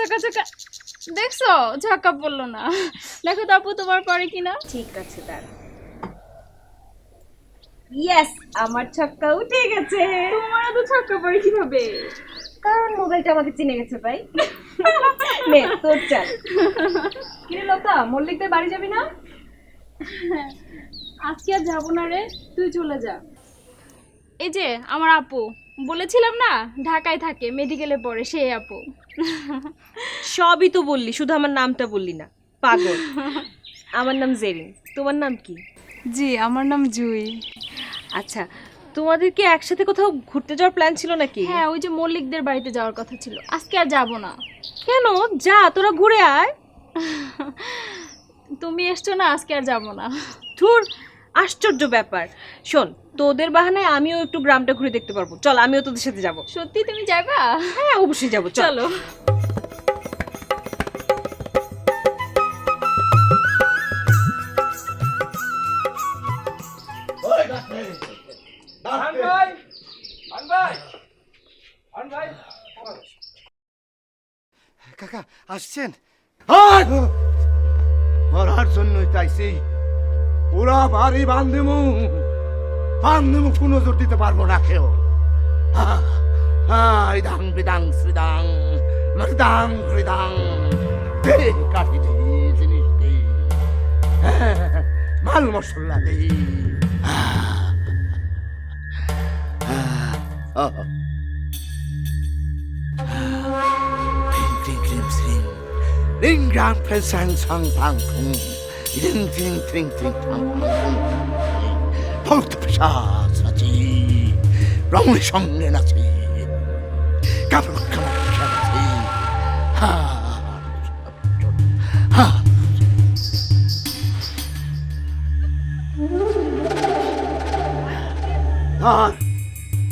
চাকা চাকা দেখছো ঝাঁকা পড়লো না। দেখো তো আপু তোমার পরে কিনা। ঠিক আছে দাঁড়া। ইয়েস, আমার ছক্কা উঠে গেছে। তোমার তো ঝাঁকা পড়ে কিভাবে? কারণ মোবাইলটা আমাকে চিনে গেছে তাই। নে তোর চাল। কিরে লতা, মল্লিকদের বাড়ি যাবি না? আজকে আর যাবো না রে, তুই চলে যা। এই যে আমার আপু, বলেছিলাম না ঢাকায় থাকে, মেডিকেলে পড়ে, সেই আপু। সবই তো বললি, শুধু আমার নামটা বললি না, পাগল। আমার নাম জেরিন, তোমার নাম কি? জি আমার নাম জুই। আচ্ছা, তোমাদের কি একসাথে কোথাও ঘুরতে যাওয়ার প্ল্যান ছিল নাকি? হ্যাঁ ওই যে মল্লিকদের বাড়িতে যাওয়ার কথা ছিল, আজকে আর যাবো না। কেন? যা, তোরা ঘুরে আয়। তুমি এসছো না, আজকে আর যাবো না। ধুর, আশ্চর্য ব্যাপার। শোন, তোদের বাহানায় আমিও একটু গ্রামটা ঘুরে দেখতে পারবো। চল, আমিও তোদের সাথে যাব। সত্যি তুমি যাবা? হ্যাঁ অবশ্যই যাব, চল। চলো। কাকা আসছেন? মরার জন্যই চাইছি। ওরা বাড়ি বান্ধবু কোনো জোর দিতে পারবো না কেউ। ইদাং বিদাং শ্রীদাং মৃদাং হৃদাং দে কাটি দে জিনিস দে, মাল মশলা দে। Kling kling sling, ring gram pre sang sang pang pung, ring ting ting ting pang pang pung. ভক্ত পিশাচ নাচি, রঙের সঙ্গে নাচি, কাপড় কাপড় নাচি। হা হা ধর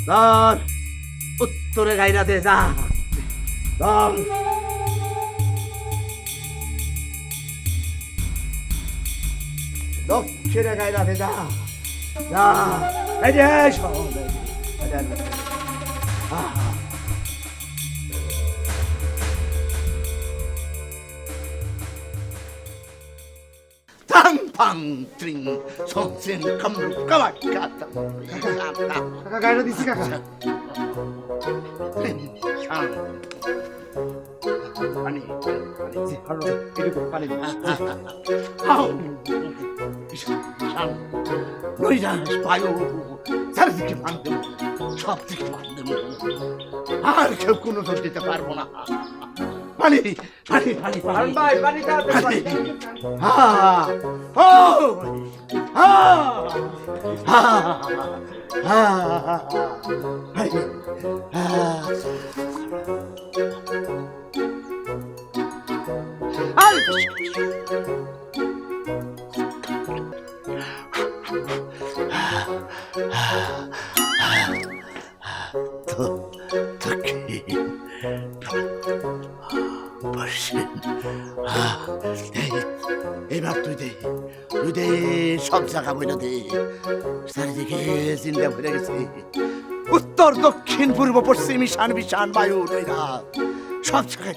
ধর, উত্তরে গাইরা দে যা। ধর দক্ষিণে গাইরা দে যা। যা, এই যে শোন, এই যে, তাং পাং ত্রিং সংসিন কামরু কামাক কাতাম। কাকা গাইরা দিছি কাকা। পানি পানি জি আরো একটু পানি হাও শাম লই যাস পায়ো চারদিকে বাঁধতে, সব দিকে বাঁধতে, আর কেউ কোনো দোষ দিতে পারবো না। পানি পানি পানি পানি ভাই পানি পানি। হা ও হা হা হা হাই হা। এবার তুই দে, তুই দে, সব জায়গা বইলে দে। চারিদিকে চিন্তা ভরে গেছে, উত্তর দক্ষিণ পূর্ব পশ্চিম ঈশান বিশান বায়ু নৈরাত, সব জায়গায়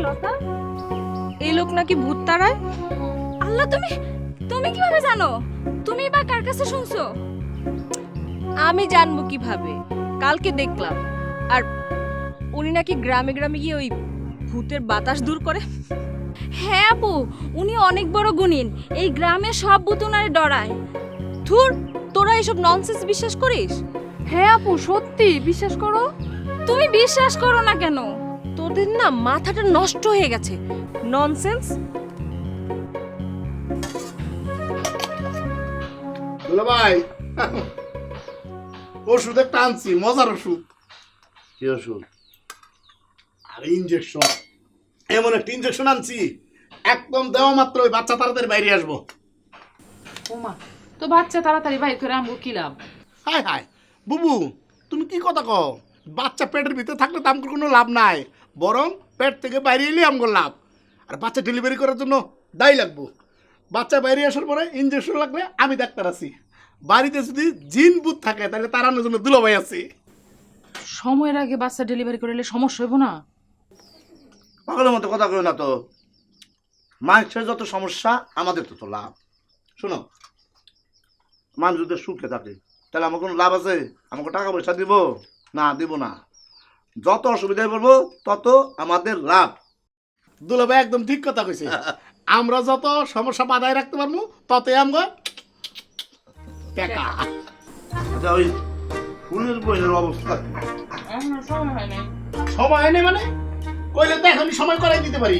লতা? এই লোক নাকি ভূত তাড়ায়। আল্লাহ, তুমি তুমি কিভাবে জানো? তুমি বা কার কাছে শুনছো? আমি জানবো কিভাবে? কালকে দেখলাম। আর উনি নাকি গ্রামে গ্রামে গিয়ে ওই ভূতের বাতাস দূর করে। হ্যাঁ আপু, উনি অনেক বড় গুণিন। এই গ্রামে সব ভূত উনারে ডরায়। ধুর, তোরা এসব ননসেন্স বিশ্বাস করিস? হ্যাঁ আপু, সত্যি বিশ্বাস করো। তুমি বিশ্বাস করো না কেন? তোদের না মাথাটা নষ্ট হয়ে গেছে। ননসেন্স। দুলা ভাই, ওষুধ একটা আনছি, মজার ওষুধ। কি ওষুধ? আরে ইনজেকশন। এমন একটা ইনজেকশন আনছি, একদম দেওয়া মাত্র ওই বাচ্চা তাড়াতাড়ি বাইরে আসবো। ওমা, তো বাচ্চা তাড়াতাড়ি বাইর করে আমগো কি লাভ? হায় হায় বুবু, তুমি কি কথা কও? বাচ্চা পেটের ভিতরে থাকলে তো আমার কোনো লাভ নাই, বরং পেট থেকে বাইরে এলে আমার লাভ। আর বাচ্চা ডেলিভারি করার জন্য দায়ী লাগবো। বাচ্চা বাইরে আসার পরে ইনজেকশন লাগলে আমি ডাক্তার আছি। বাড়িতে যদি জিন ভূত থাকে তাহলে তাড়ানোর জন্য দুলাভাই আছি। সময়ের আগে বাচ্চা ডেলিভারি করলে সমস্যা হইব না? পাগলের মতো কথা কই না তো। মানুষের যত সমস্যা আমাদের তত লাভ। শোনো, মানুষ যদি সুখে থাকে তাহলে আমার কোনো লাভ আছে? আমাকে টাকা পয়সা দিব না? দিব না। যত অসুবিধায় পড়বো তত আমাদের লাভ। দুলাভাই একদম ঠিক কথা কইছে। আমরা যত সমস্যা বাধায় রাখতে পারবো ততই আমরা টাকা। আচ্ছা, ওই ফুলের বইয়ের অবস্থা সময় হয় নাই। সময় নেই মানে? কইলে তো এখনই সময় করাই দিতে পারি।